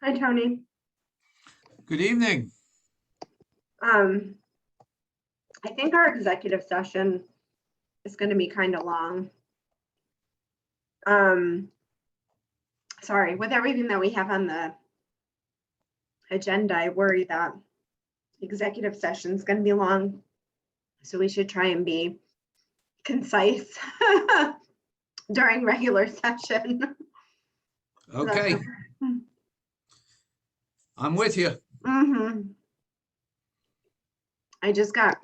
Hi, Tony. Good evening. I think our executive session is going to be kind of long. Sorry, with everything that we have on the agenda, I worry that executive session is going to be long. So we should try and be concise during regular session. Okay. I'm with you. I just got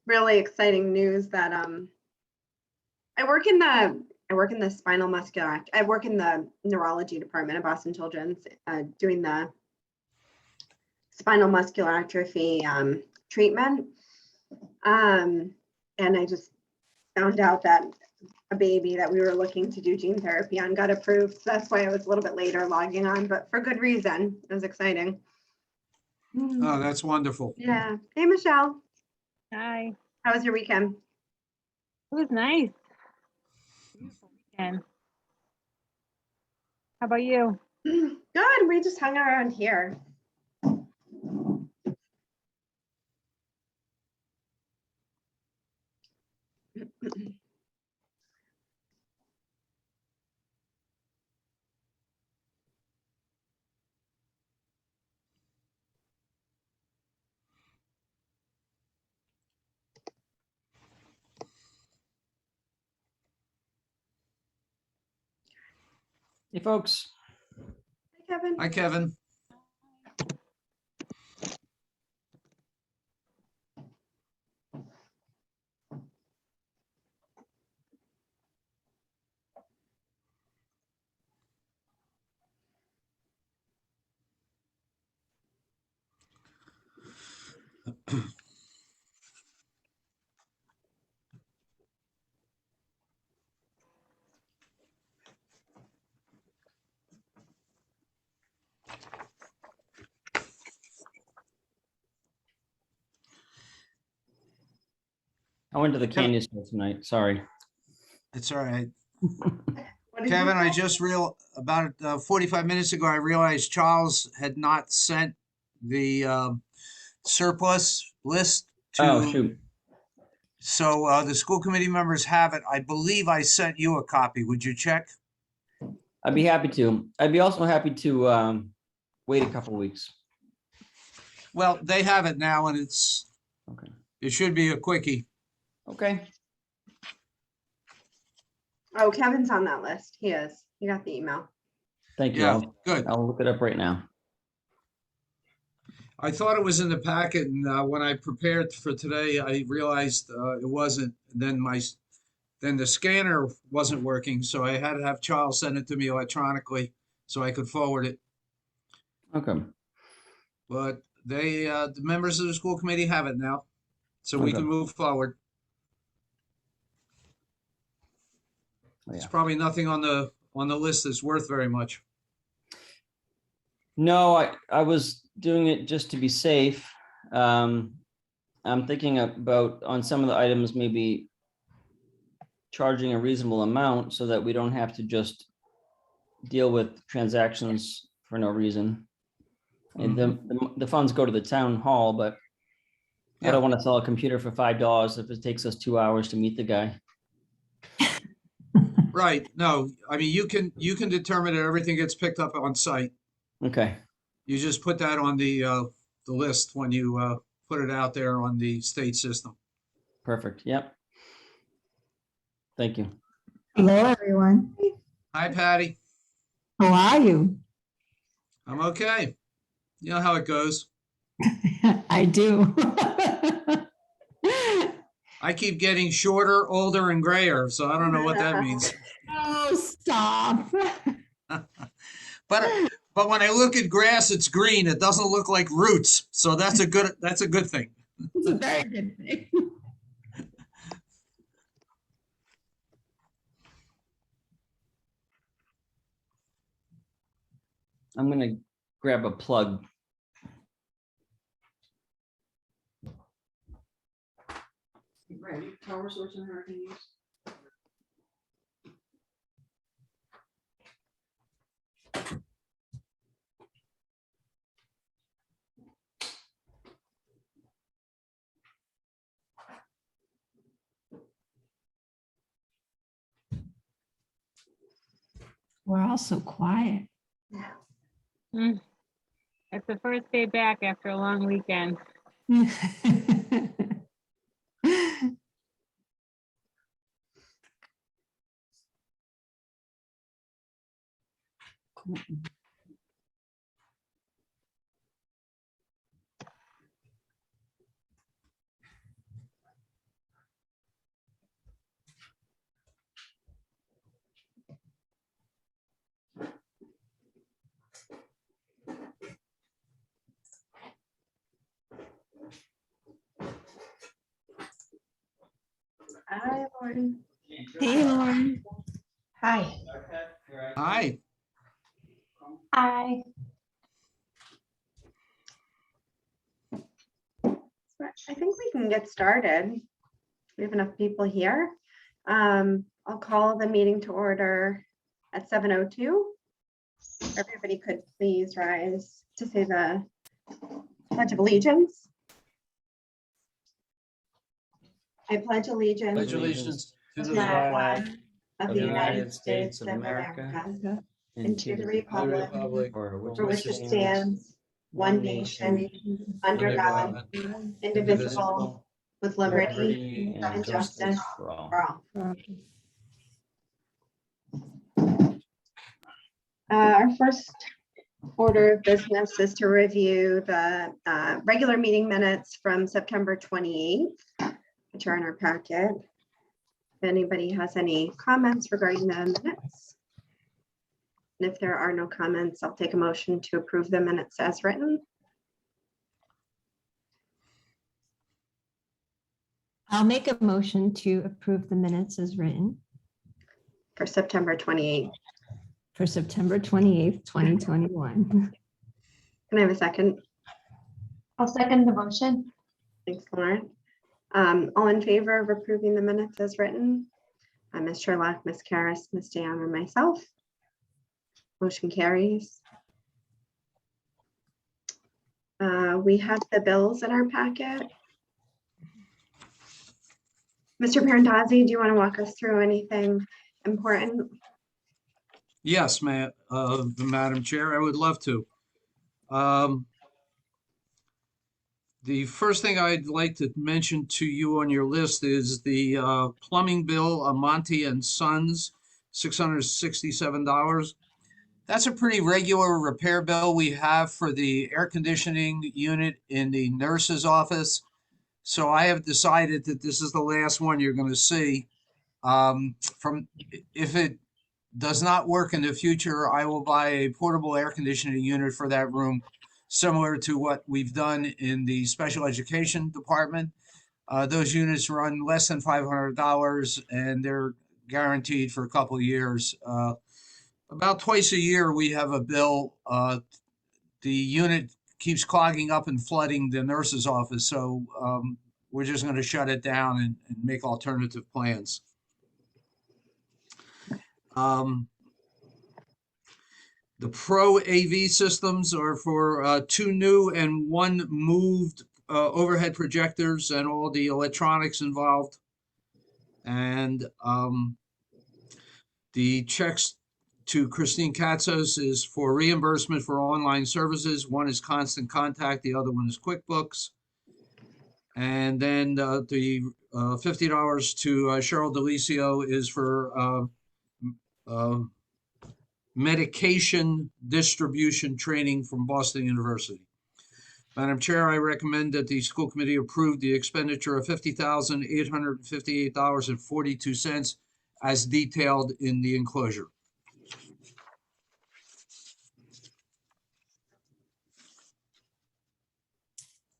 really exciting news that I work in the spinal muscular. I work in the neurology department at Boston Children's, doing the spinal muscular atrophy treatment. And I just found out that a baby that we were looking to do gene therapy on got approved. So that's why I was a little bit later logging on, but for good reason. It was exciting. Oh, that's wonderful. Yeah. Hey, Michelle. Hi. How was your weekend? It was nice. Beautiful weekend. How about you? Good. We just hung around here. Hey, folks. Hi, Kevin. Hi, Kevin. I went to the candy store tonight. Sorry. It's all right. What did you Kevin, I say? just about 45 minutes ago, I realized Charles had not sent the surplus list Oh, to, shoot. so the school committee members have it. I believe I sent you a copy. Would you check? I'd be happy to. I'd be also happy to wait a couple weeks. Well, they have it now and Okay. it should be a quickie. Okay. Oh, Kevin's on that list. He is. You got the email. Thank you. Yeah, good. I'll look it up right now. I thought it was in the packet, and when I prepared for today, I realized it wasn't. Then the scanner wasn't working, so I had to have Charles send it to me electronically so I could forward it. Okay. But the members of the school committee have it now, so we Okay. can move forward. Oh, There's yeah. probably nothing on the list that's worth very much. No, I was doing it just to be safe. I'm thinking about on some of the items, maybe charging a reasonable amount so that we don't have to just deal with transactions for no reason. And the funds go to the town hall, but I don't want to sell a computer for $5 if it takes us 2 hours to meet the guy. Right. No, I mean, you can determine that everything gets picked up on site. Okay. You just put that on the list when you put it out there on the state system. Perfect. Yep. Thank you. Hello, everyone. Hi, Patty. How are you? I'm okay. You know how it goes. I do. I keep getting shorter, older, and grayer, so I don't know what that means. Oh, stop. But when I look at grass, it's green. It doesn't look like roots, so that's a good thing. It's a very good thing. I'm going to grab a plug. Power source in here I can use. We're all so quiet. Mm. It's the first day back after a long weekend. Hi, Lauren. Hey, Lauren. Hi. Hi. Hi. I think we can get started. We have enough people here. I'll call the meeting to order at 7:02. Everybody could please rise to say the Pledge of Allegiance. I pledge allegiance Pledge allegiance to to the the flag flag of the United States of America America and and to the republic for for which it stands, one nation, under God, indivisible, with liberty and justice for all. for all. Our first order of business is to review the regular meeting minutes from September 28th, which are in our packet. If anybody has any comments regarding the minutes. And if there are no comments, I'll take a motion to approve the minutes as written. I'll make a motion to approve the minutes as written For September 28th. for September 28th, 2021. Can I have a second? I'll second the motion. Thanks, Lauren. All in favor of approving the minutes as written? Ms. Sherlock, Ms. Karas, Ms. Dam, and myself. Motion carries. We have the bills in our packet. Mr. Parentazzi, do you want to walk us through anything important? Yes, Madam Chair, I would love to. The first thing I'd like to mention to you on your list is the plumbing bill, Monty and Sons, $667. That's a pretty regular repair bill we have for the air conditioning unit in the nurse's office. So I have decided that this is the last one you're going to see. If it does not work in the future, I will buy a portable air conditioning unit for that room, similar to what we've done in the special education department. Those units run less than $500 and they're guaranteed for a couple of years. About twice a year, we have a bill. The unit keeps clogging up and flooding the nurse's office. So we're just going to shut it down and make alternative plans. The Pro AV systems are for 2 new and 1 moved overhead projectors and all the electronics involved. And the checks to Christine Katzos is for reimbursement for online services. One is Constant Contact, the other one is QuickBooks. And then the $50 to Cheryl Delicio is for medication distribution training from Boston University. Madam Chair, I recommend that the school committee approve the expenditure of $50,858.42 as detailed in the enclosure.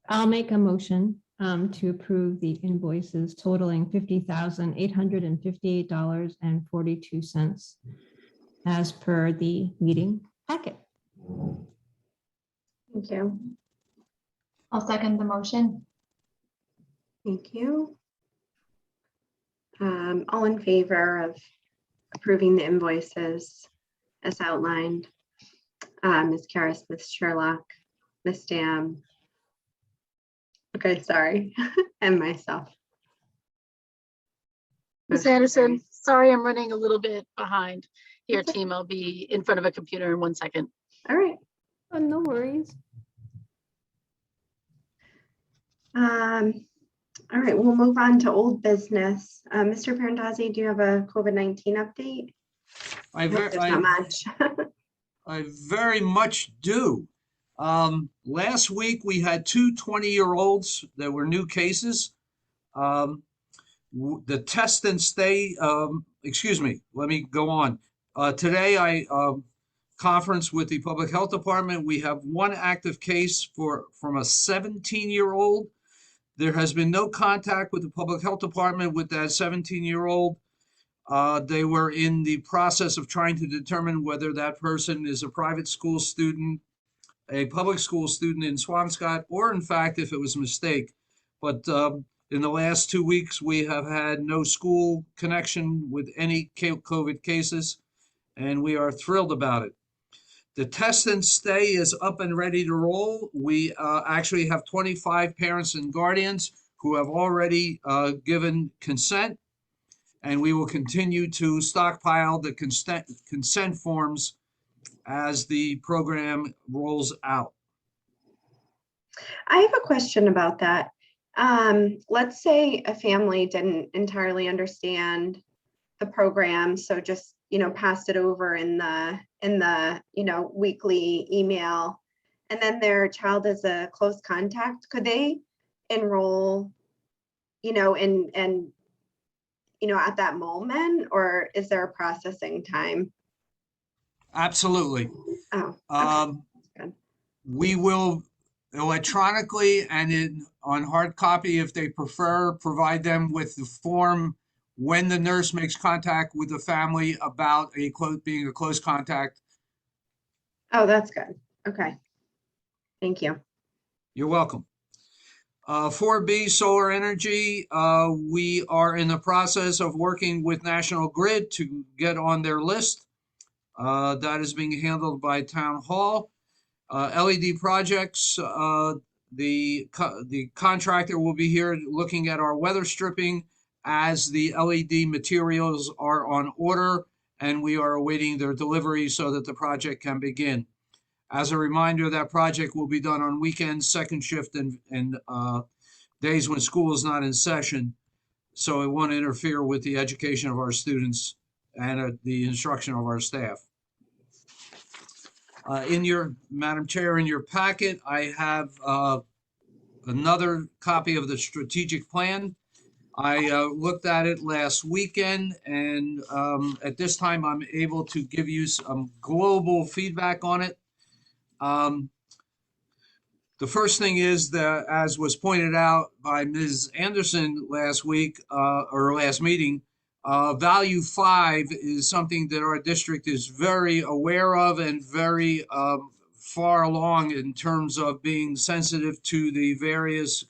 I'll make a motion to approve the invoices totaling $50,858.42 as per the meeting packet. Thank you. I'll second the motion. Thank you. All in favor of approving the invoices as outlined? Ms. Karas, Ms. Sherlock, Ms. Dam. Okay, sorry, and myself. Ms. Motion Anderson, carries. sorry, I'm running a little bit behind. Here, That's okay. team, I'll be in front of a computer in 1 second. All right. Oh, no worries. All right, we'll move on to old business. Mr. Parentazzi, do you have a COVID-19 update? I I hope ver- there's I- not much. I very much do. Last week, we had two 20-year-olds that were new cases. The test and stay, excuse me, let me go on. Today, I conference with the Public Health Department. We have one active case from a 17-year-old. There has been no contact with the Public Health Department with that 17-year-old. They were in the process of trying to determine whether that person is a private school student, a public school student in Swampscott, or in fact, if it was a mistake. But in the last 2 weeks, we have had no school connection with any COVID cases, and we are thrilled about it. The test and stay is up and ready to roll. We actually have 25 parents and guardians who have already given consent, and we will continue to stockpile the consent forms as the program rolls out. I have a question about that. Let's say a family didn't entirely understand the program, so just, passed it over in the, weekly email, and then their child is a close contact. Could they enroll, at that moment, or is there a processing time? Absolutely. Oh, okay. Good. We will electronically and on hard copy, if they prefer, provide them with the form when the nurse makes contact with the family about being a close contact. Oh, that's good. Okay. Thank you. You're welcome. 4B, solar energy. We are in the process of working with National Grid to get on their list. That is being handled by Town Hall. LED projects, the contractor will be here looking at our weather stripping as the LED materials are on order, and we are awaiting their delivery so that the project can begin. As a reminder, that project will be done on weekends, second shift, and days when school is not in session, so it won't interfere with the education of our students and the instruction of our staff. Madam Chair, in your packet, I have another copy of the strategic plan. I looked at it last weekend, and at this time, I'm able to give you some global feedback on it. The first thing is that, as was pointed out by Ms. Anderson last week, or last meeting, value 5 is something that our district is very aware of and very far along in terms of being sensitive to the various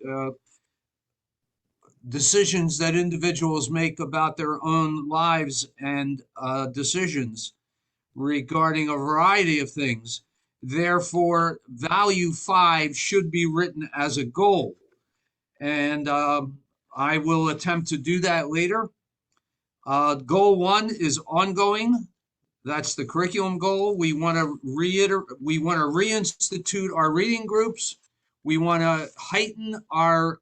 decisions that individuals make about their own lives and decisions regarding a variety of things. Therefore, value 5 should be written as a goal. And I will attempt to do that later. Goal 1 is ongoing. That's the curriculum goal. We want to reinstitute our reading groups. We want to heighten our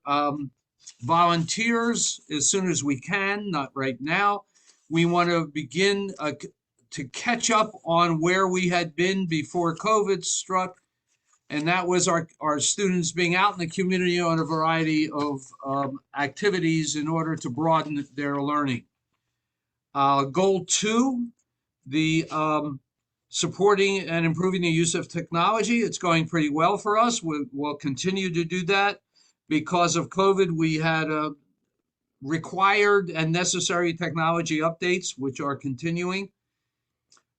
volunteers as soon as we can, not right now. We want to begin to catch up on where we had been before COVID struck. And that was our students being out in the community on a variety of activities in order to broaden their learning. Goal 2, the supporting and improving the use of technology. It's going pretty well for us. We'll continue to do that. Because of COVID, we had required and necessary technology updates, which are continuing.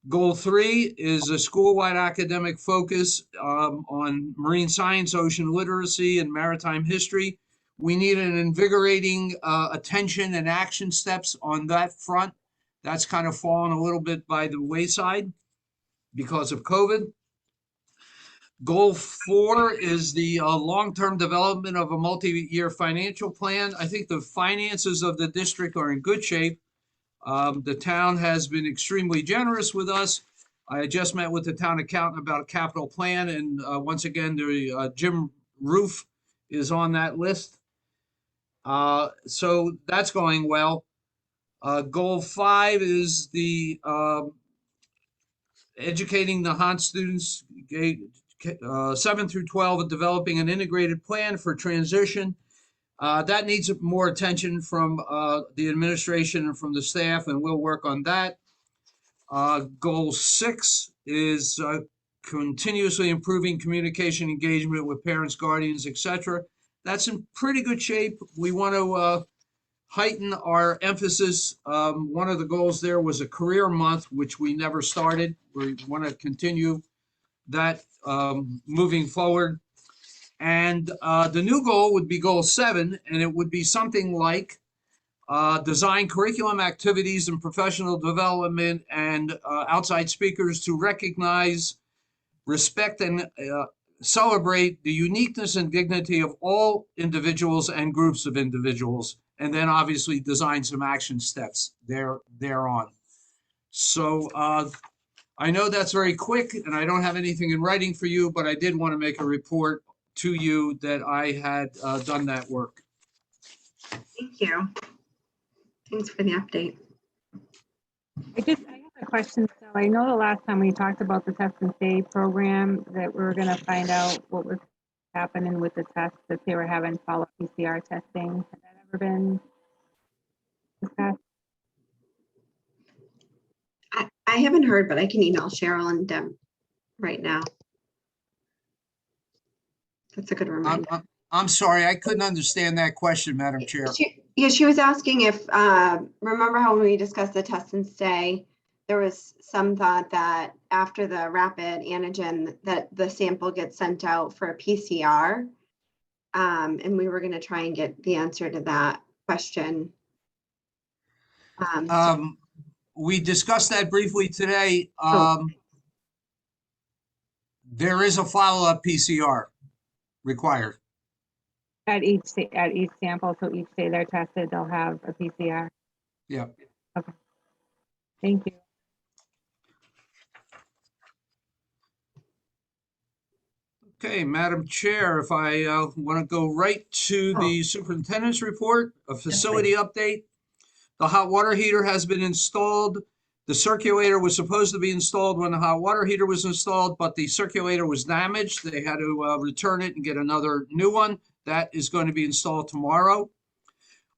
Goal 3 is a school-wide academic focus on marine science, ocean literacy, and maritime history. We need an invigorating attention and action steps on that front. That's kind of fallen a little bit by the wayside because of COVID. Goal 4 is the long-term development of a multi-year financial plan. I think the finances of the district are in good shape. The town has been extremely generous with us. I just met with the town accountant about a capital plan, and once again, the gym roof is on that list. So that's going well. Goal 5 is the educating the Nahant students, 7 through 12, and developing an integrated plan for transition. That needs more attention from the administration and from the staff, and we'll work on that. Goal 6 is continuously improving communication engagement with parents, guardians, etc. That's in pretty good shape. We want to heighten our emphasis. One of the goals there was a career month, which we never started. We want to continue that moving forward. And the new goal would be goal 7, and it would be something like design curriculum activities and professional development and outside speakers to recognize, respect, and celebrate the uniqueness and dignity of all individuals and groups of individuals, and then obviously design some action steps thereon. So I know that's very quick, and I don't have anything in writing for you, but I did want to make a report to you that I had done that work. Thank you. Thanks for the update. I have a question. So I know the last time we talked about the test and stay program that we were going to find out what was happening with the tests, that they were having follow-up PCR testing. Has that ever been discussed? I haven't heard, but I can email Cheryl and Deb right now. That's a good reminder. I'm sorry, I couldn't understand that question, Madam Chair. She was asking if, remember how when we discussed the test and stay, there was some thought that after the rapid antigen that the sample gets sent out for a PCR. And we were going to try and get the answer to that question. We discussed that briefly today. There is a follow-up PCR required. At each sample, so each day they're tested, they'll have a PCR. Yeah. Okay. Thank you. Okay, Madam Chair, if I want to go right to the superintendent's report, a facility update. The hot water heater has been installed. The circulator was supposed to be installed when the hot water heater was installed, but the circulator was damaged. They had to return it and get another new one. That is going to be installed tomorrow.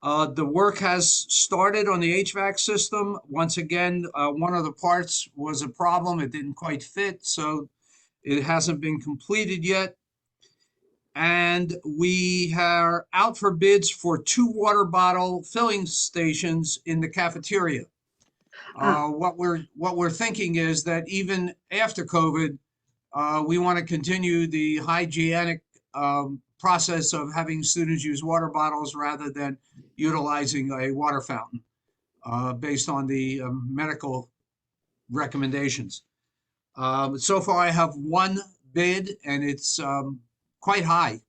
The work has started on the HVAC system. Once again, one of the parts was a problem. It didn't quite fit, so it hasn't been completed yet. And we are out for bids for 2 water bottle filling stations in the cafeteria. What we're thinking is that even after COVID, we want to continue the hygienic process of having students use water bottles rather than utilizing a water fountain based on the medical recommendations. So far, I have 1 bid, and it's quite high.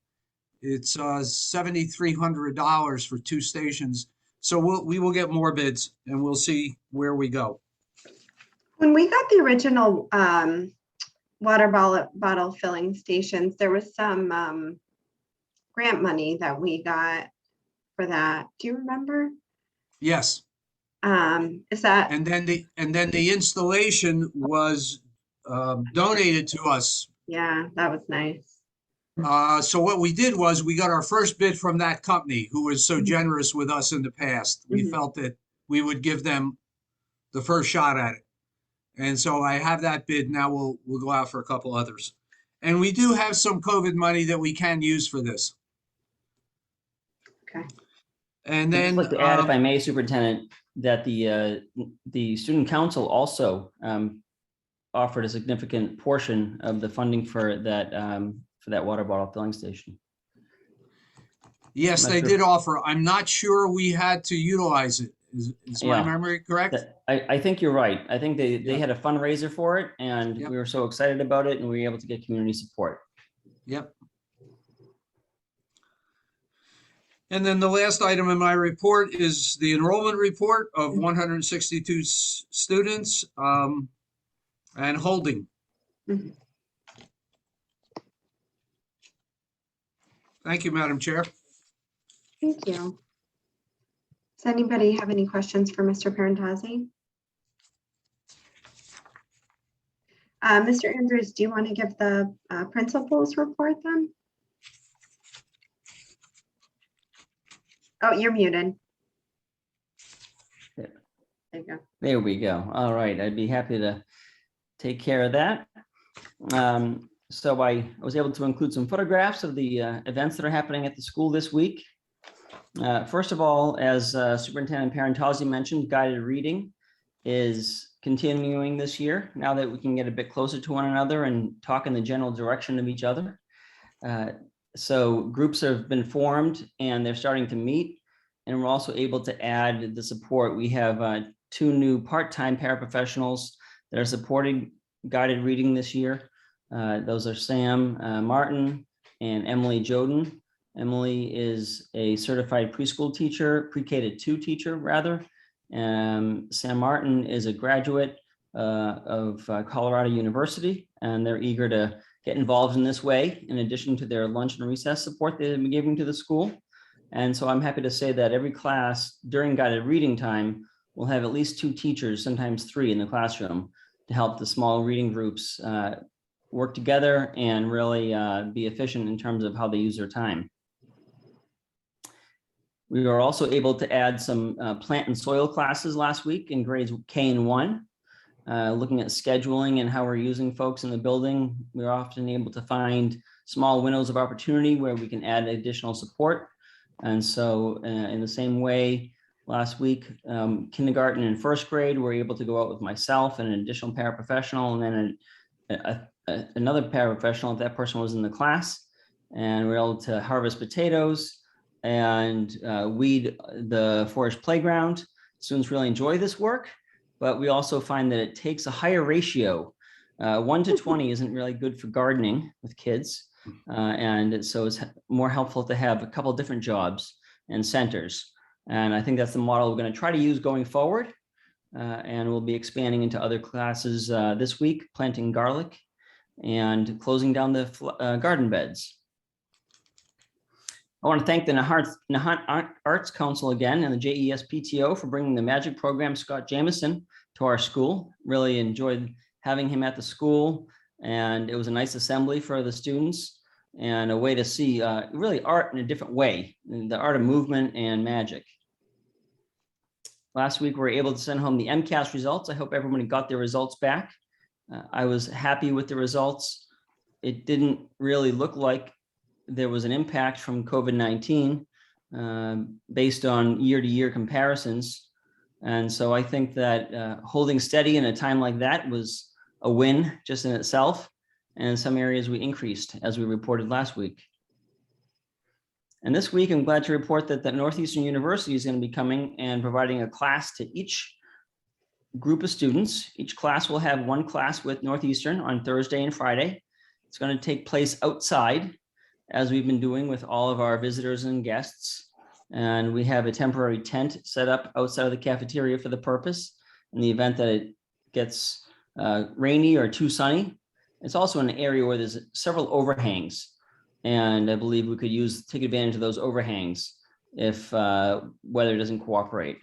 It's $7,300 for 2 stations. So we will get more bids, and we'll see where we go. When we got the original water bottle filling stations, there was some grant money that we got for that. Do you remember? Yes. Is that? And then the installation was donated to us. Yeah, that was nice. So what we did was we got our first bid from that company who was so generous with us in the past. We felt that we would give them the first shot at it. And so I have that bid. Now we'll go out for a couple others. And we do have some COVID money that we can use for this. Okay. And then I'd like to add, if I may, Superintendent, that the student council also offered a significant portion of the funding for that water bottle filling station. yes, they did offer. I'm not sure we had to utilize it. Is my memory correct? I think you're right. I think they had a fundraiser for it, and we were so excited about it, and we were able to get community support. Yep. And then the last item in my report is the enrollment report of 162 students and holding. Mhm. Thank you, Madam Chair. Thank you. Does anybody have any questions for Mr. Parentazzi? Mr. Andrews, do you want to give the principal's report then? Oh, you're muted. Yeah. There you go. There we go. All right, I'd be happy to take care of that. So I was able to include some photographs of the events that are happening at the school this week. First of all, as Superintendent Parentazzi mentioned, guided reading is continuing this year, now that we can get a bit closer to one another and talk in the general direction of each other. So groups have been formed and they're starting to meet, and we're also able to add the support. We have 2 new part-time paraprofessionals that are supporting guided reading this year. Those are Sam Martin and Emily Joden. Emily is a certified preschool teacher, pre-K to 2 teacher rather. Sam Martin is a graduate of Colorado University, and they're eager to get involved in this way, in addition to their lunch and recess support they've been giving to the school. And so I'm happy to say that every class during guided reading time will have at least 2 teachers, sometimes 3 in the classroom, to help the small reading groups work together and really be efficient in terms of how they use their time. We were also able to add some plant and soil classes last week in grades K and 1. Looking at scheduling and how we're using folks in the building, we're often able to find small windows of opportunity where we can add additional support. And so in the same way, last week, kindergarten and 1st grade, we're able to go out with myself and an additional paraprofessional, and then another paraprofessional if that person was in the class. And we're able to harvest potatoes and weed the forest playground. Students really enjoy this work, but we also find that it takes a higher ratio. 1 to 20 isn't really good for gardening with kids. And so it's more helpful to have a couple of different jobs and centers. And I think that's the model we're going to try to use going forward. And we'll be expanding into other classes this week, planting garlic and closing down the garden beds. I want to thank the Nahant Arts Council again and the JES PTO for bringing the magic program Scott Jamison to our school. Really enjoyed having him at the school, and it was a nice assembly for the students and a way to see really art in a different way, the art of movement and magic. Last week, we were able to send home the Mcas results. I hope everybody got their results back. I was happy with the results. It didn't really look like there was an impact from COVID-19 based on year-to-year comparisons. And so I think that holding steady in a time like that was a win just in itself. And in some areas we increased, as we reported last week. And this week, I'm glad to report that the Northeastern University is going to be coming and providing a class to each group of students. Each class will have 1 class with Northeastern on Thursday and Friday. It's going to take place outside, as we've been doing with all of our visitors and guests. And we have a temporary tent set up outside of the cafeteria for the purpose, in the event that it gets rainy or too sunny. It's also an area where there's several overhangs, and I believe we could take advantage of those overhangs if weather doesn't cooperate.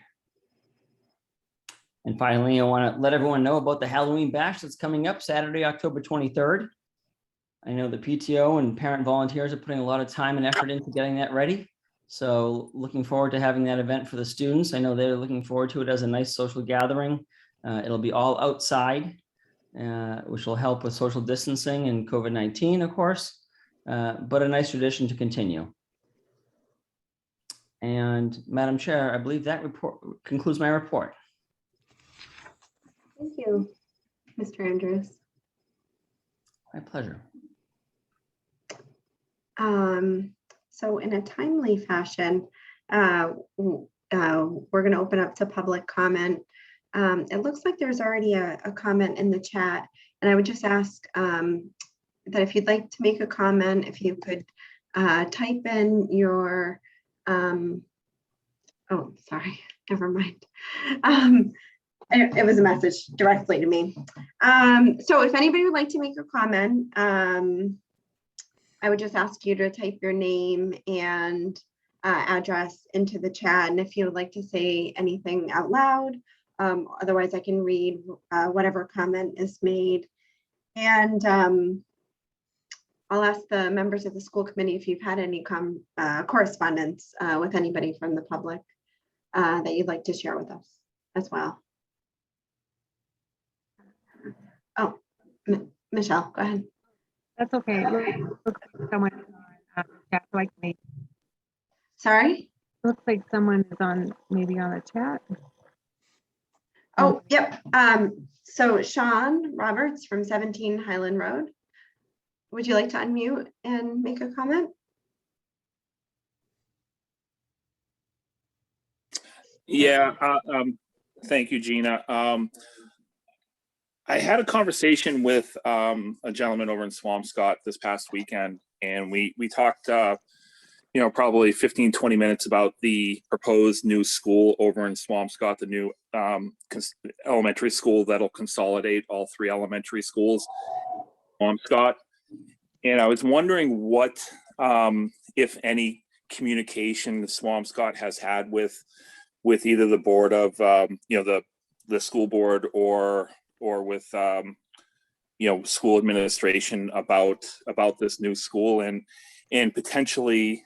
And finally, I want to let everyone know about the Halloween bash that's coming up Saturday, October 23rd. I know the PTO and parent volunteers are putting a lot of time and effort into getting that ready. So looking forward to having that event for the students. I know they're looking forward to it as a nice social gathering. It'll be all outside, which will help with social distancing and COVID-19, of course, but a nice tradition to continue. And Madam Chair, I believe that report concludes my report. Thank you, Mr. Andrews. My pleasure. So in a timely fashion, we're going to open up to public comment. It looks like there's already a comment in the chat, and I would just ask that if you'd like to make a comment, if you could type in your Oh, sorry, never mind. It was a message directly to me. So if anybody would like to make a comment, I would just ask you to type your name and address into the chat. And if you would like to say anything out loud, otherwise I can read whatever comment is made. And I'll ask the members of the school committee if you've had any correspondence with anybody from the public that you'd like to share with us as well. Oh, Michelle, go ahead. That's okay. Looks like someone is on chat like me. Sorry? Looks like someone is on, maybe on the chat. Oh, yep. So Sean Roberts from 17 Highland Road. Would you like to unmute and make a comment? Yeah, thank you, Gina. I had a conversation with a gentleman over in Swampscott this past weekend, and we talked, probably 15, 20 minutes about the proposed new school over in Swampscott, the new elementary school that'll consolidate all 3 elementary schools, Swampscott. And I was wondering what, if any, communication the Swampscott has had with either the board of, the school board or with, school administration about this new school and potentially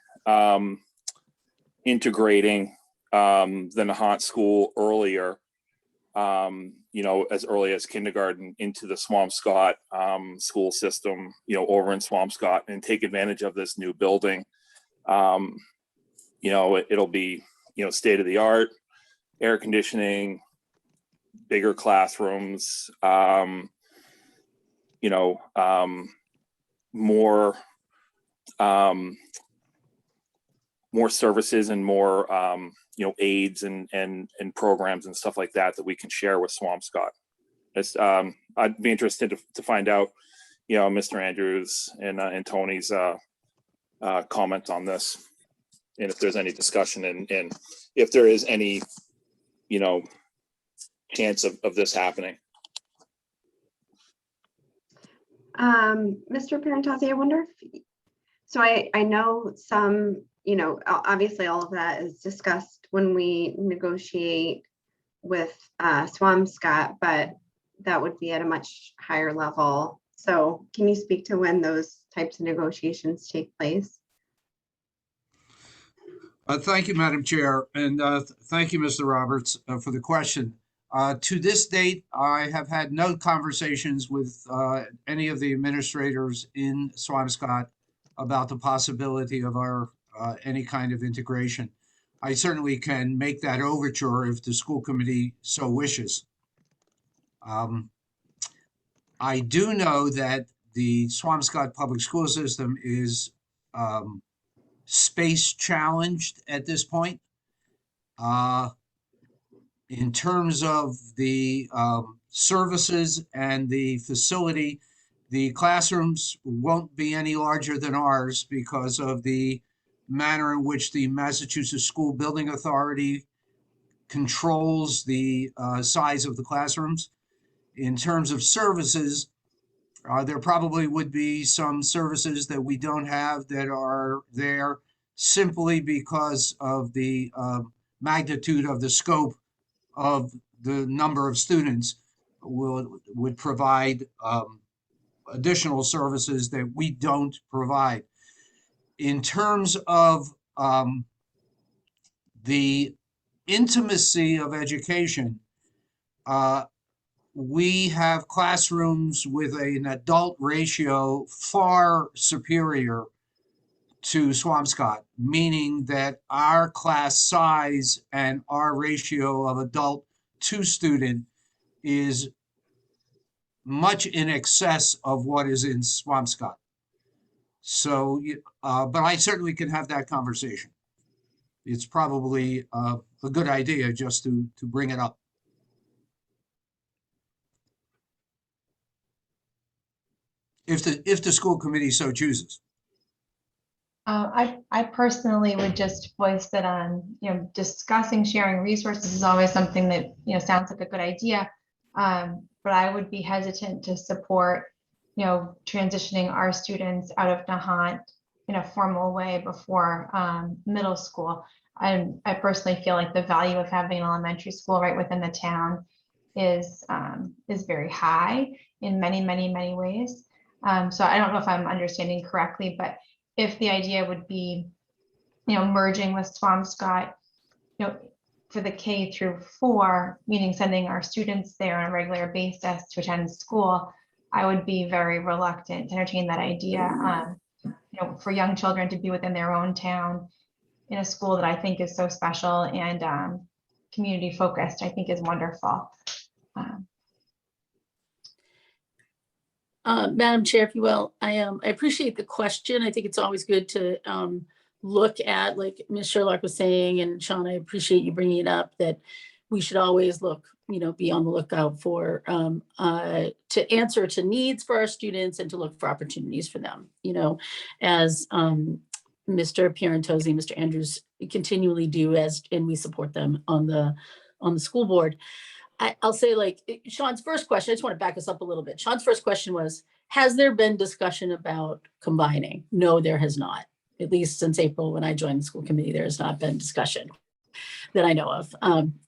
integrating the Nahant school earlier, as early as kindergarten into the Swampscott school system, over in Swampscott, and take advantage of this new building. It'll be, state of the art, air conditioning, bigger classrooms, more services and more, aids and programs and stuff like that we can share with Swampscott. I'd be interested to find out, Mr. Andrews and Tony's comment on this, and if there's any discussion and if there is any, chance of this happening. Mr. Parentazzi, I wonder if, so I know some, obviously all of that is discussed when we negotiate with Swampscott, but that would be at a much higher level. So can you speak to when those types of negotiations take place? Thank you, Madam Chair, and thank you, Mr. Roberts, for the question. To this date, I have had no conversations with any of the administrators in Swampscott about the possibility of our any kind of integration. I certainly can make that overture if the school committee so wishes. I do know that the Swampscott public school system is space challenged at this point. In terms of the services and the facility, the classrooms won't be any larger than ours because of the manner in which the Massachusetts School Building Authority controls the size of the classrooms. In terms of services, there probably would be some services that we don't have that are there simply because of the magnitude of the scope of the number of students would provide additional services that we don't provide. In terms of the intimacy of education, we have classrooms with an adult ratio far superior to Swampscott, meaning that our class size and our ratio of adult to student is much in excess of what is in Swampscott. So, but I certainly can have that conversation. It's probably a good idea just to bring it up. If the school committee so chooses. I personally would just voice that discussing sharing resources is always something that, sounds like a good idea. But I would be hesitant to support, transitioning our students out of Nahant in a formal way before middle school. I personally feel like the value of having an elementary school right within the town is very high in many, many, many ways. So I don't know if I'm understanding correctly, but if the idea would be, merging with Swampscott, for the K through 4, meaning sending our students there on a regular basis to attend school, I would be very reluctant to entertain that idea. For young children to be within their own town in a school that I think is so special and community focused, I think is wonderful. Madam Chair, if you will, I appreciate the question. I think it's always good to look at, like Ms. Sherlock was saying, and Sean, I appreciate you bringing it up, that we should always look, be on the lookout for to answer to needs for our students and to look for opportunities for them, as Mr. Pierantozzi, Mr. Andrews continually do, and we support them on the school board. I'll say, like Sean's first question, I just want to back us up a little bit. Sean's first question was, has there been discussion about combining? No, there has not. At least since April, when I joined the school committee, there has not been discussion that I know of.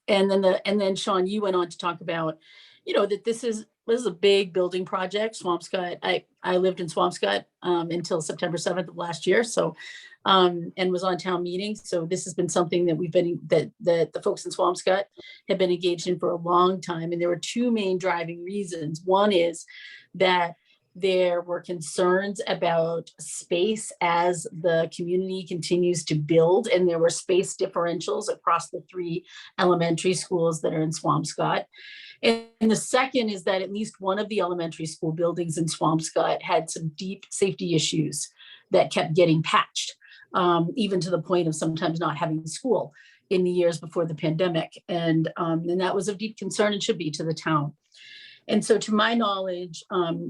And then Sean, you went on to talk about, that this is a big building project. Swampscott, I lived in Swampscott until September 7th of last year. So and was on town meeting. So this has been something that that the folks in Swampscott have been engaged in for a long time. And there were two main driving reasons. One is that there were concerns about space as the community continues to build, and there were space differentials across the 3 elementary schools that are in Swampscott. And the second is that at least one of the elementary school buildings in Swampscott had some deep safety issues that kept getting patched. Even to the point of sometimes not having school in the years before the pandemic. And that was of deep concern and should be to the town. And so to my knowledge,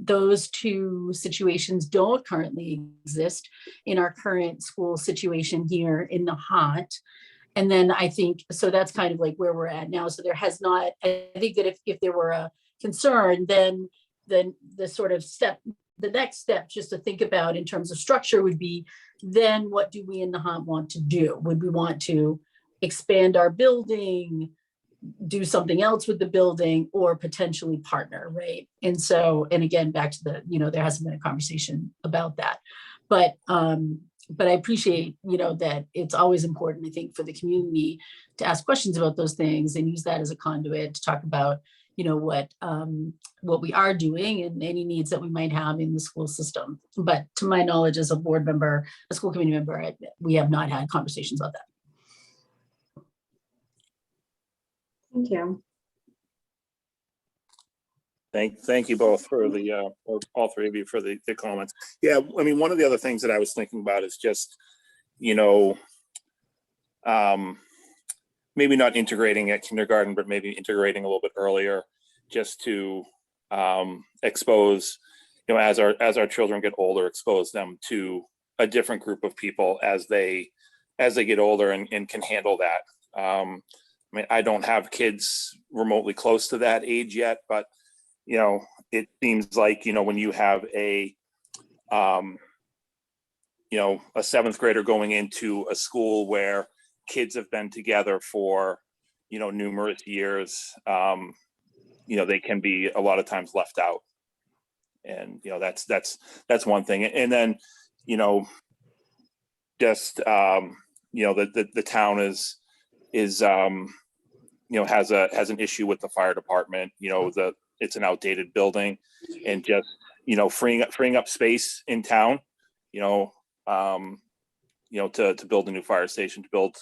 those 2 situations don't currently exist in our current school situation here in Nahant. And then I think, so that's kind of like where we're at now. So there has not, I think that if there were a concern, then the sort of the next step just to think about in terms of structure would be, then what do we in Nahant want to do? Would we want to expand our building, do something else with the building, or potentially partner, right? And so, and again, back to the, there hasn't been a conversation about that. But I appreciate, that it's always important, I think, for the community to ask questions about those things and use that as a conduit to talk about, what we are doing and any needs that we might have in the school system. But to my knowledge, as a board member, a school committee member, we have not had conversations about that. Thank you. Thank you both for or all 3 of you for the comments. Yeah, I mean, one of the other things that I was thinking about is just, maybe not integrating at kindergarten, but maybe integrating a little bit earlier, just to expose, as our children get older, expose them to a different group of people as they get older and can handle that. I mean, I don't have kids remotely close to that age yet, but it seems like, when you have a 7th grader going into a school where kids have been together for, numerous years, they can be a lot of times left out. And, that's one thing. And then, just, the town is has an issue with the fire department, it's an outdated building, and just, freeing up space in town, to build a new fire station, to build,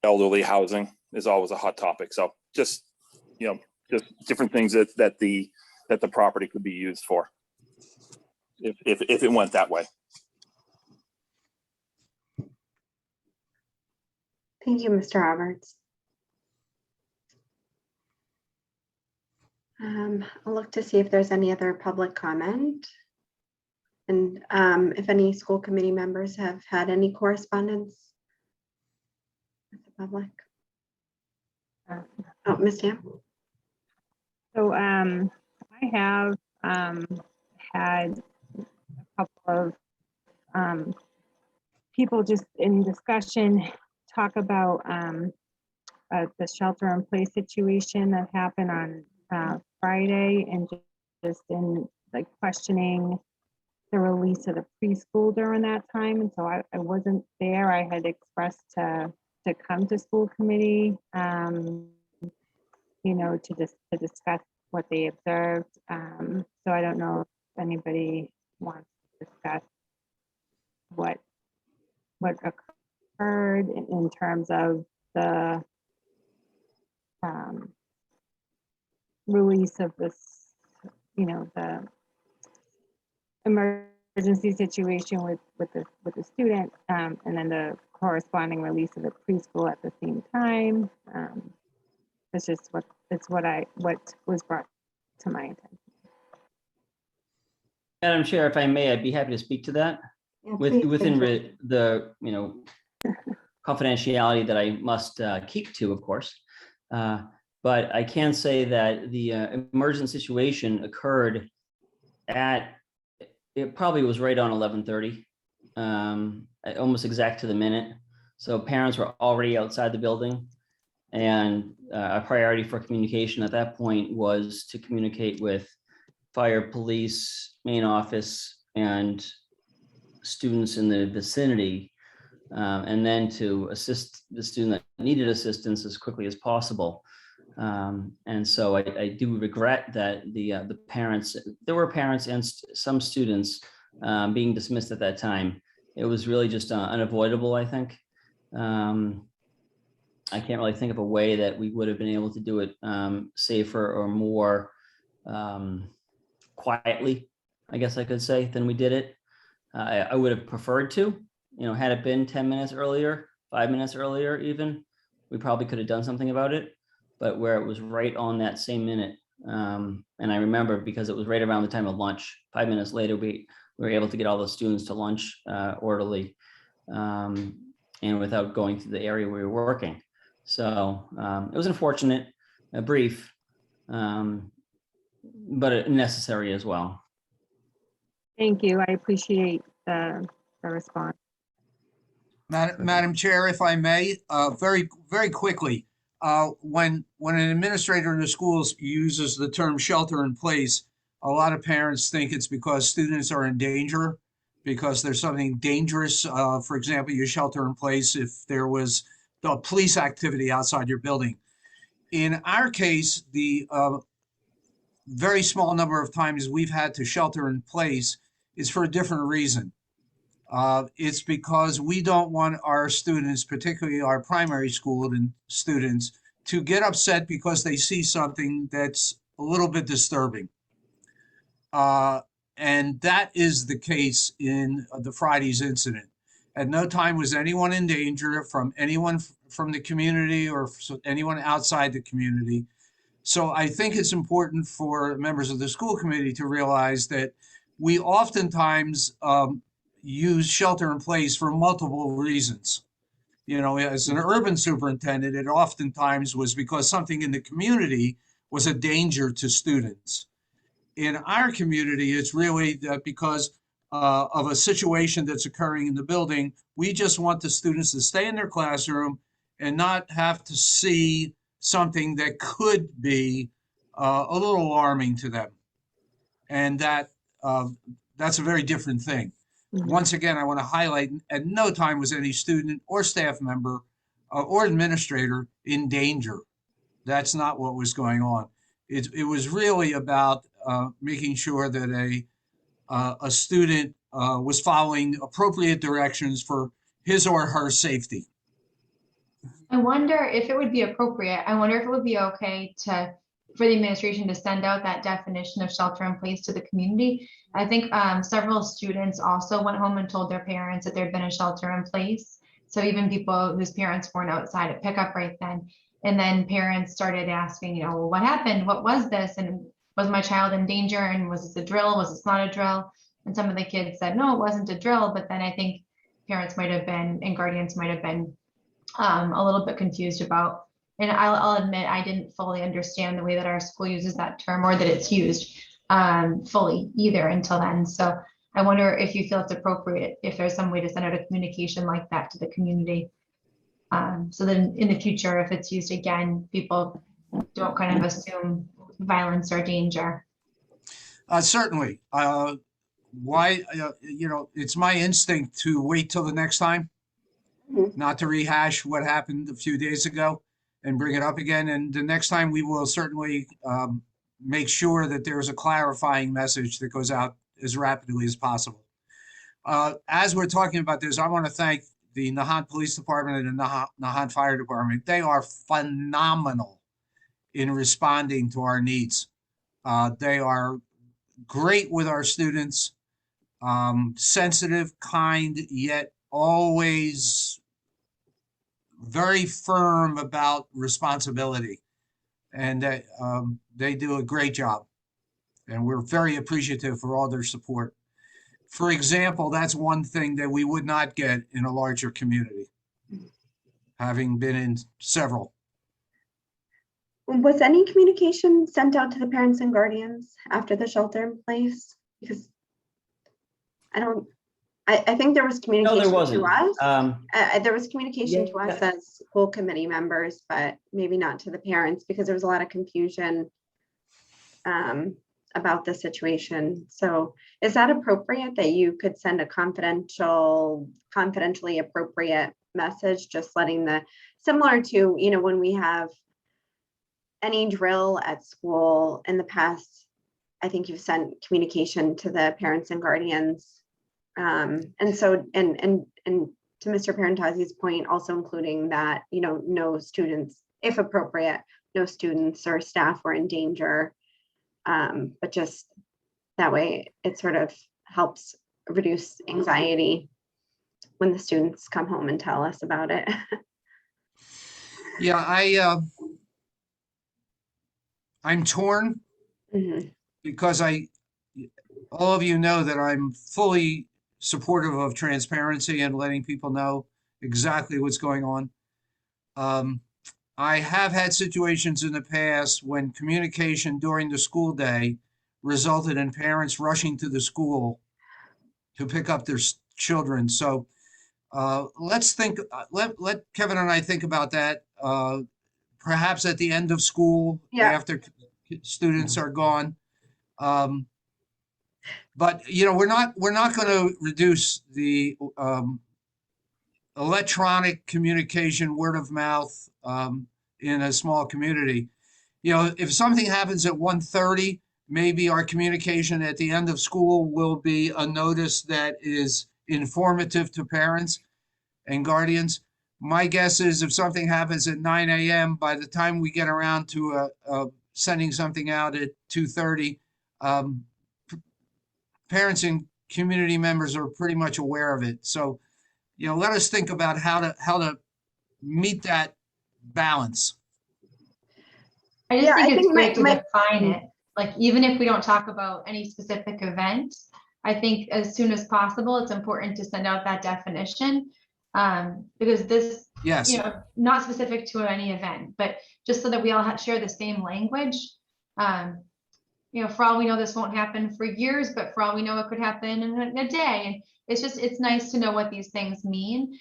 elderly housing is always a hot topic. So just different things that the property could be used for if it went that way. Thank you, Mr. Roberts. I'll look to see if there's any other public comment. And if any school committee members have had any correspondence with the public. Oh, Ms. Tam? So I have had a couple of people just in discussion talk about the shelter in place situation that happened on Friday, and just in like questioning the release of the preschool during that time. And so I wasn't there. I had expressed to come to school committee, you know, to discuss what they observed. So I don't know if anybody wants to discuss what occurred in terms of the release of this, you know, the emergency situation with the student, and then the corresponding release of the preschool at the same time. It's just what was brought to my attention. Madam Chair, if I may, I'd be happy to speak to that within the, you know, confidentiality that I must keep to, of course. But I can say that the emergent situation occurred it probably was right on 11:30, almost exact to the minute. So parents were already outside the building, and a priority for communication at that point was to communicate with fire, police, main office, and students in the vicinity, and then to assist the student that needed assistance as quickly as possible. And so I do regret that the parents, there were parents and some students being dismissed at that time. It was really just unavoidable, I think. I can't really think of a way that we would have been able to do it safer or more quietly, I guess I could say, than we did it. I would have preferred to, you know, had it been 10 minutes earlier, 5 minutes earlier even, we probably could have done something about it. But where it was right on that same minute, and I remember because it was right around the time of lunch, 5 minutes later, we were able to get all the students to lunch orderly, and without going to the area we were working. So it was unfortunate, brief, but necessary as well. Thank you. I appreciate the response. Madam Chair, if I may, very, very quickly, when an administrator in the schools uses the term shelter in place, a lot of parents think it's because students are in danger, because there's something dangerous. For example, you shelter in place if there was the police activity outside your building. In our case, the very small number of times we've had to shelter in place is for a different reason. It's because we don't want our students, particularly our primary school students, to get upset because they see something that's a little bit disturbing. And that is the case in the Friday's incident. At no time was anyone in danger from anyone from the community or anyone outside the community. So I think it's important for members of the school committee to realize that we oftentimes use shelter in place for multiple reasons. You know, as an urban superintendent, it oftentimes was because something in the community was a danger to students. In our community, it's really because of a situation that's occurring in the building. We just want the students to stay in their classroom and not have to see something that could be a little alarming to them. And that's a very different thing. Once again, I want to highlight, at no time was any student or staff member or administrator in danger. That's not what was going on. It was really about making sure that a student was following appropriate directions for his or her safety. I wonder if it would be appropriate. I wonder if it would be okay for the administration to send out that definition of shelter in place to the community. I think several students also went home and told their parents that there'd been a shelter in place. So even people whose parents weren't outside at pickup right then. And then parents started asking, you know, well, what happened? What was this? And was my child in danger? And was this a drill? Was this not a drill? And some of the kids said, no, it wasn't a drill. But then I think parents might have been and guardians might have been a little bit confused about. And I'll admit I didn't fully understand the way that our school uses that term or that it's used fully either until then. So I wonder if you feel it's appropriate, if there's some way to send out a communication like that to the community. So then in the future, if it's used again, people don't kind of assume violence or danger. Certainly. Why, it's my instinct to wait till the next time, not to rehash what happened a few days ago and bring it up again. And the next time we will certainly make sure that there's a clarifying message that goes out as rapidly as possible. As we're talking about this, I want to thank the Nahant Police Department and the Nahant Fire Department. They are phenomenal in responding to our needs. They are great with our students, sensitive, kind, yet always very firm about responsibility. And they do a great job. And we're very appreciative for all their support. For example, that's one thing that we would not get in a larger community, having been in several. Was any communication sent out to the parents and guardians after the shelter in place? Because I think there was communication No, there wasn't. to us. There was communication to us Yeah. as school committee members, but maybe not to the parents because there was a lot of confusion about the situation. So is that appropriate that you could send a confidentially appropriate message, just letting similar to, when we have any drill at school in the past, I think you've sent communication to the parents and guardians. And so, and to Mr. Parentazzi's point, also including that, no students, if appropriate, no students or staff were in danger. But just that way, it sort of helps reduce anxiety when the students come home and tell us about it. Yeah, I'm torn because all of you know that I'm fully supportive of transparency and letting people know exactly what's going on. I have had situations in the past when communication during the school day resulted in parents rushing to the school to pick up their children. So let's think, let Kevin and I think about that. Perhaps at the end of school, after students are gone. But we're not going to reduce the electronic communication, word of mouth in a small community. If something happens at 1:30, maybe our communication at the end of school will be a notice that is informative to parents and guardians. My guess is if something happens at 9 a.m., by the time we get around to sending something out at 2:30, parents and community members are pretty much aware of it. So, let us think about how to meet that balance. I just think it's great to define it. Like, even if we don't talk about any specific event, I think as soon as possible, it's important to send out that definition. Because this, not specific to any event, but just so that we all share the same language. For all we know, this won't happen for years, but for all we know, it could happen in a day. And it's nice to know what these things mean,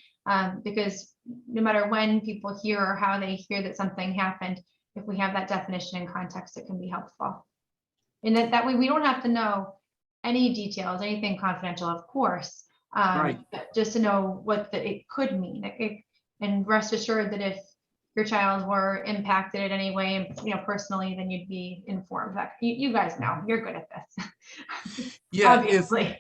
because no matter when people hear or how they hear that something happened, if we have that definition and context, it can be helpful. And that way we don't have to know any details, anything confidential, of course. Right. But just to know what it could mean. And rest assured that if your child were impacted in any way, personally, then you'd be informed. That you guys know you're good at this. Yeah, obviously.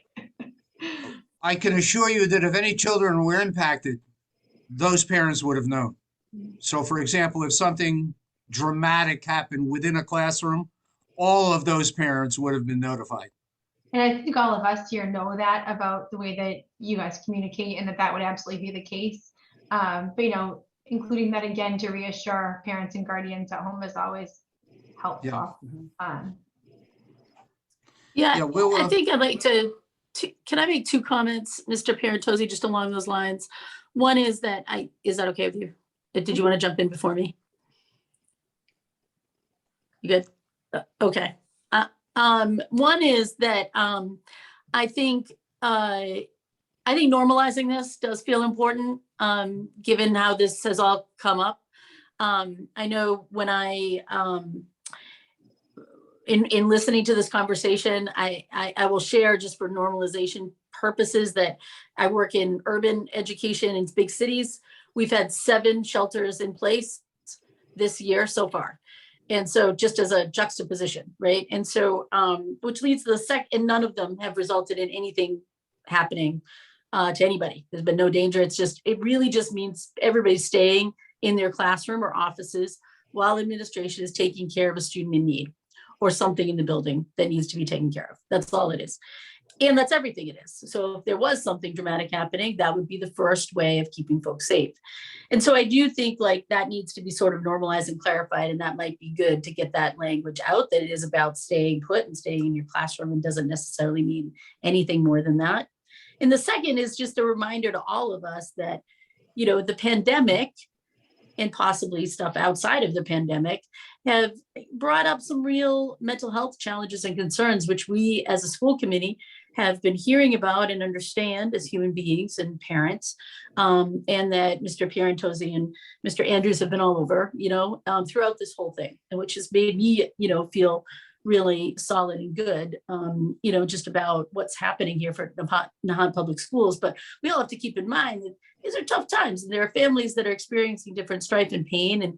I can assure you that if any children were impacted, those parents would have known. So, for example, if something dramatic happened within a classroom, all of those parents would have been notified. And I think all of us here know that about the way that you guys communicate, and that would absolutely be the case. But including that again to reassure parents and guardians at home is always helpful. I think I'd like to can I make two comments, Mr. Parentozzi, just along those lines? One is that is that okay with you? Did you want to jump in before me? You good? Okay. One is that I think normalizing this does feel important, given how this has all come up. I know when in listening to this conversation, I will share, just for normalization purposes, that I work in urban education in big cities. We've had 7 shelters in place this year so far. And so just as a juxtaposition, right? And so, which leads to and none of them have resulted in anything happening to anybody. There's been no danger. It really just means everybody's staying in their classroom or offices while administration is taking care of a student in need or something in the building that needs to be taken care of. That's all it is. And that's everything it is. So if there was something dramatic happening, that would be the first way of keeping folks safe. And so I do think like that needs to be sort of normalized and clarified, and that might be good to get that language out, that it is about staying put and staying in your classroom and doesn't necessarily mean anything more than that. And the second is just a reminder to all of us that, the pandemic and possibly stuff outside of the pandemic have brought up some real mental health challenges and concerns, which we as a school committee have been hearing about and understand as human beings and parents, and that Mr. Pierantozzi and Mr. Andrews have been all over, throughout this whole thing, and which has made me, feel really solid and good, just about what's happening here for Nahant Public Schools. But we all have to keep in mind that these are tough times, and there are families that are experiencing different strife and pain. And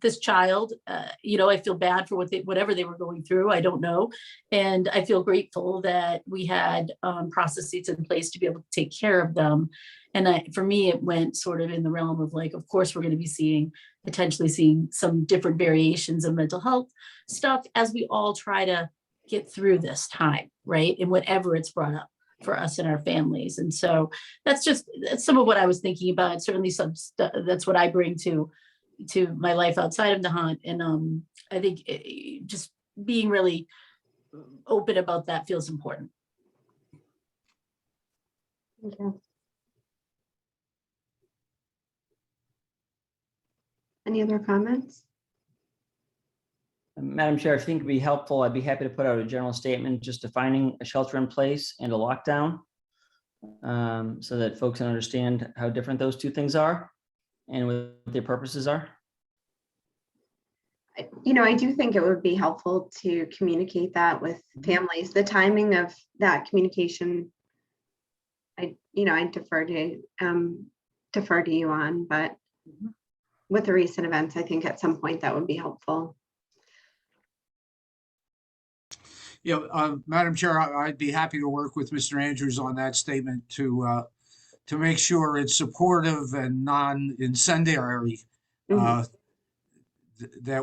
this child, I feel bad for whatever they were going through. I don't know. And I feel grateful that we had processes in place to be able to take care of them. And for me, it went sort of in the realm of like, of course, we're going to be potentially seeing some different variations of mental health stuff as we all try to get through this time, right? And whatever it's brought up for us and our families. And so that's some of what I was thinking about. Certainly that's what I bring to my life outside of Nahant. And I think just being really open about that feels important. Thank you. Any other comments? Madam Chair, I think it'd be helpful. I'd be happy to put out a general statement just defining a shelter in place and a lockdown, so that folks can understand how different those two things are and what their purposes are. I do think it would be helpful to communicate that with families. The timing of that communication, I defer to you on, but with the recent events, I think at some point that would be helpful. Madam Chair, I'd be happy to work with Mr. Andrews on that statement to make sure it's supportive and non-incendiary. That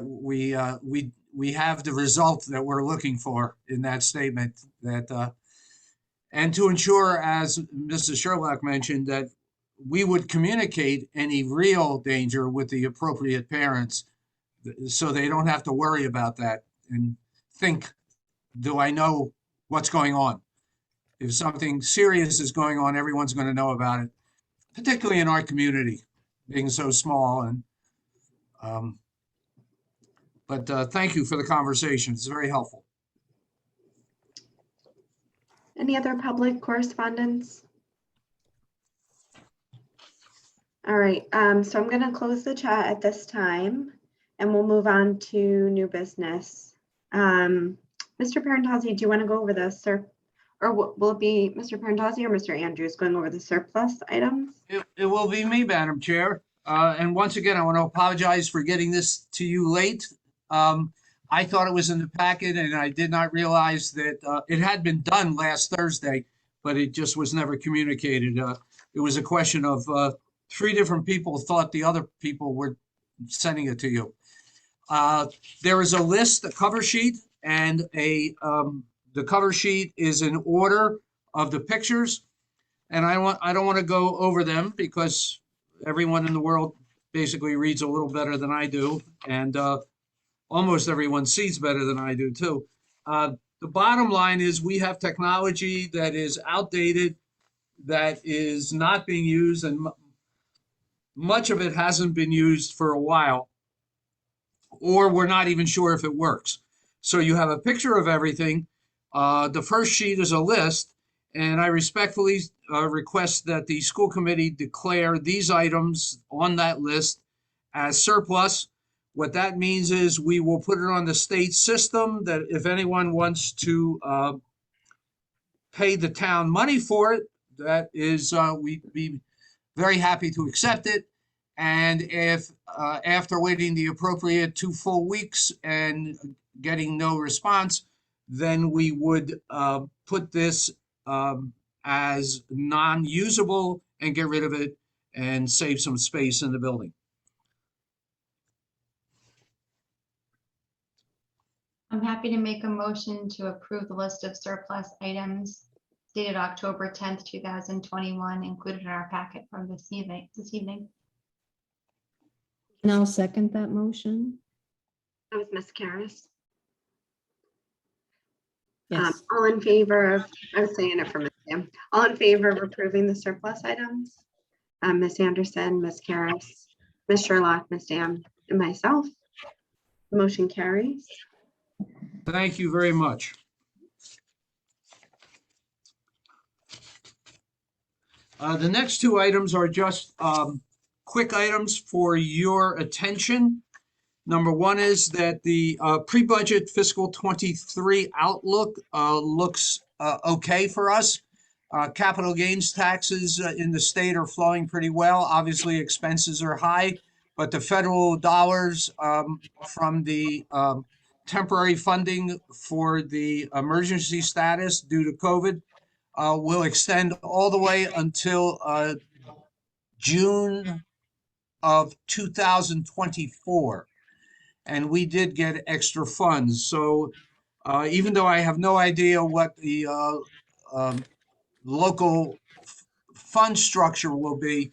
we have the result that we're looking for in that statement, and to ensure, as Mrs. Sherlock mentioned, that we would communicate any real danger with the appropriate parents so they don't have to worry about that and think, do I know what's going on? If something serious is going on, everyone's going to know about it, particularly in our community, being so small. And But thank you for the conversation. It's very helpful. Any other public correspondence? All right, so I'm going to close the chat at this time, and we'll move on to new business. Mr. Parentozzi, do you want to go over this, sir? Or will it be Mr. Parentozzi or Mr. Andrews going over the surplus items? It will be me, Madam Chair. And once again, I want to apologize for getting this to you late. I thought it was in the packet, and I did not realize that it had been done last Thursday, but it just was never communicated. It was a question of 3 different people thought the other people were sending it to you. There is a list, a cover sheet, and the cover sheet is in order of the pictures. And I don't want to go over them because everyone in the world basically reads a little better than I do, and almost everyone sees better than I do too. The the bottom line is we have technology that is outdated, that is not being used, and much of it hasn't been used for a while, or we're not even sure if it works. So you have a picture of everything. The first sheet is a list, and I respectfully request that the school committee declare these items on that list as surplus. What that means is we will put it on the state system that if anyone wants to pay the town money for it, that is, we'd be very happy to accept it. And if after waiting the appropriate 2 full weeks and getting no response, then we would put this as non-usable and get rid of it and save some space in the building. I'm happy to make a motion to approve the list of surplus items dated October 10th, 2021, included in our packet from this evening. And I'll second that motion. That was Ms. Karas. Yes. All in favor of, I was saying it for Ms. Sam. All in favor of approving the surplus items? Ms. Anderson, Ms. Karas, Ms. Sherlock, Ms. Dam, and myself. The motion carries. Thank you very much. The next 2 items are just quick items for your attention. Number 1 is that the pre-budget fiscal 23 outlook looks okay for us. Capital gains taxes in the state are flowing pretty well. Obviously, expenses are high, but the federal dollars from the temporary funding for the emergency status due to COVID will extend all the way until June of 2024. And we did get extra funds. So even though I have no idea what the local fund structure will be,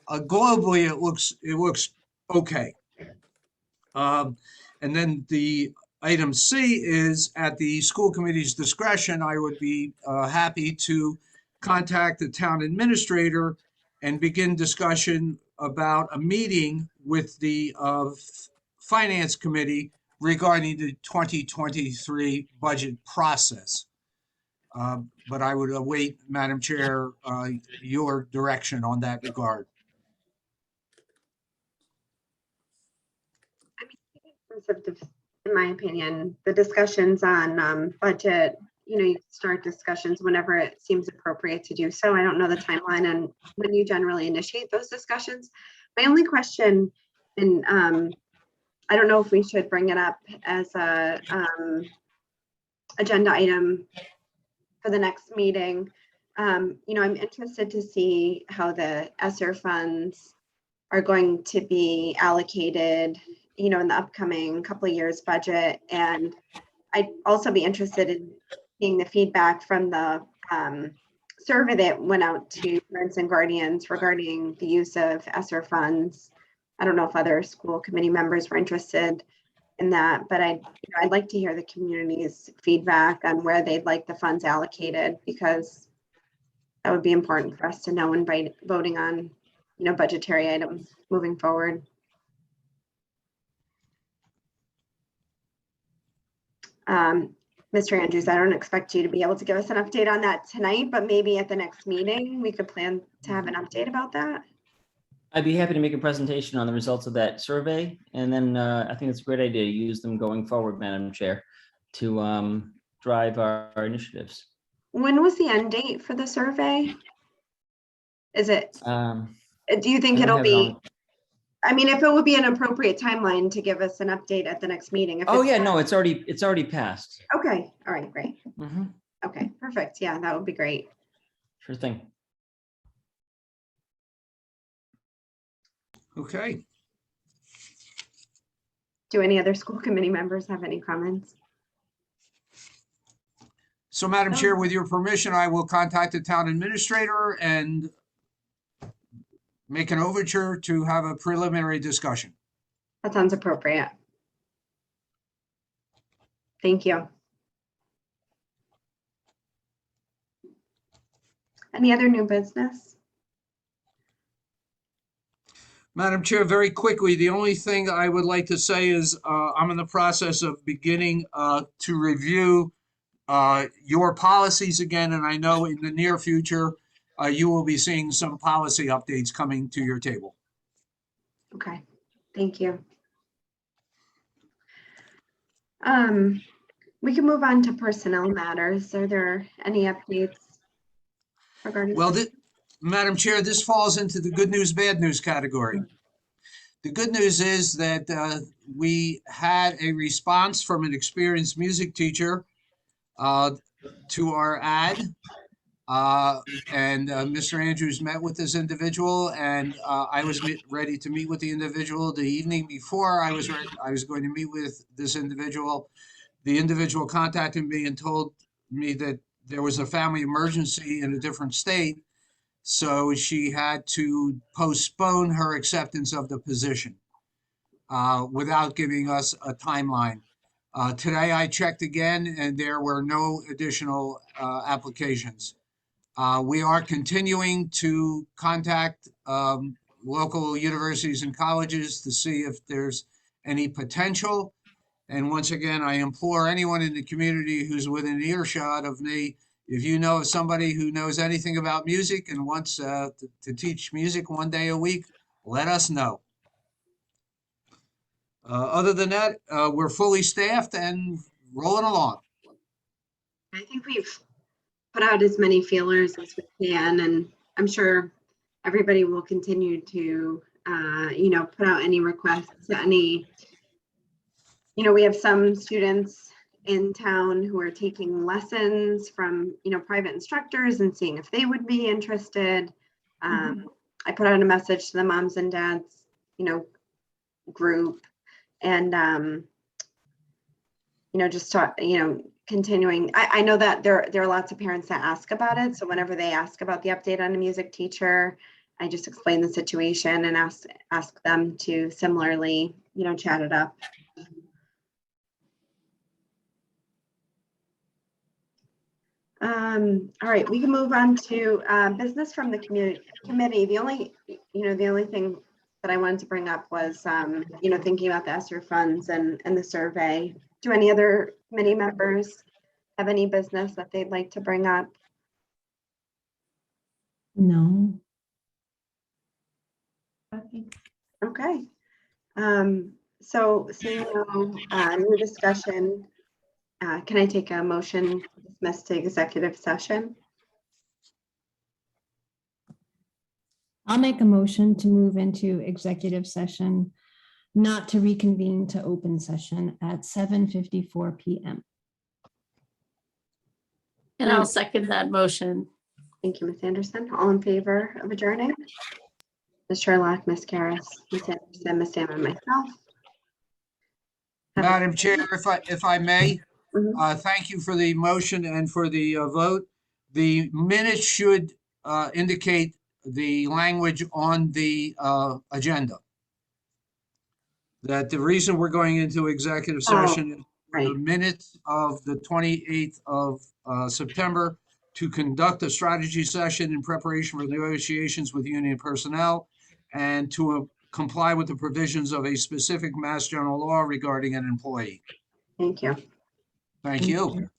globally it looks okay. And then the item C is at the school committee's discretion. I would be happy to contact the town administrator and begin discussion about a meeting with the finance committee regarding the 2023 budget process. But I would await, Madam Chair, your direction on that regard. In my opinion, the discussions on budget, you start discussions whenever it seems appropriate to do so. I don't know the timeline and when you generally initiate those discussions. My only question, and I don't know if we should bring it up as a agenda item for the next meeting. I'm interested to see how the ESSER funds are going to be allocated in the upcoming couple of years budget. And I'd also be interested in seeing the feedback from the survey that went out to parents and guardians regarding the use of ESSER funds. I don't know if other school committee members were interested in that, but I'd like to hear the community's feedback on where they'd like the funds allocated, because that would be important for us to know when voting on, budgetary items moving forward. Mr. Andrews, I don't expect you to be able to give us an update on that tonight, but maybe at the next meeting, we could plan to have an update about that. I'd be happy to make a presentation on the results of that survey. And then I think it's a great idea to use them going forward, Madam Chair, to drive our initiatives. When was the end date for the survey? Is it, do you think I don't it'll have be, if it would be an appropriate timeline to give us an update at the next meeting? If Oh it's yeah, not- no, it's already passed. Okay, all right, great. Mhm. Okay, perfect. Yeah, that would be great. Sure thing. Okay. Do any other school committee members have any comments? So, Madam Chair, with your permission, I will contact the town administrator and make an overture to have a preliminary discussion. That sounds appropriate. Thank you. Any other new business? Madam Chair, very quickly, the only thing I would like to say is I'm in the process of beginning to review your policies again, and I know in the near future, you will be seeing some policy updates coming to your table. Okay, thank you. We can move on to personnel matters. Are there any updates regarding? Well, Madam Chair, this falls into the good news, bad news category. The good news is that we had a response from an experienced music teacher to our ad. And Mr. Andrews met with this individual, and I was ready to meet with the individual. The evening before I was going to meet with this individual, the individual contacted me and told me that there was a family emergency in a different state, so she had to postpone her acceptance of the position without giving us a timeline. Today I checked again, and there were no additional applications. We are continuing to contact local universities and colleges to see if there's any potential. And once again, I implore anyone in the community who's within earshot of me, if you know of somebody who knows anything about music and wants to teach music one day a week, let us know. Other than that, we're fully staffed and rolling along. I think we've put out as many feelers as we can, and I'm sure everybody will continue to, put out any requests, we have some students in town who are taking lessons from, private instructors and seeing if they would be interested. I put out a message to the moms and dads, group, and, just talk, continuing. I know that there are lots of parents that ask about it. So whenever they ask about the update on a music teacher, I just explain the situation and ask them to similarly, chat it up. All right, we can move on to business from the committee. The only thing that I wanted to bring up was, thinking about the ESSER funds and the survey. Do any other committee members have any business that they'd like to bring up? No. Okay. So seeing no new discussion, can I take a motion to dismiss to executive session? I'll make a motion to move into executive session, not to reconvene to open session at 7:54 p.m. And I'll second that motion. Thank you, Ms. Anderson. All in favor of adjourning? Ms. Sherlock, Ms. Karas, Ms. Anderson, Ms. Sam, and myself. Madam Chair, if I may, Mhm. thank you for the motion and for the vote. The minutes should indicate the language on the agenda. That the reason we're going into executive session is Right. the minutes of the 28th of September to conduct a strategy session in preparation for negotiations with union personnel and to comply with the provisions of a specific Mass General law regarding an employee. Thank you. Thank you.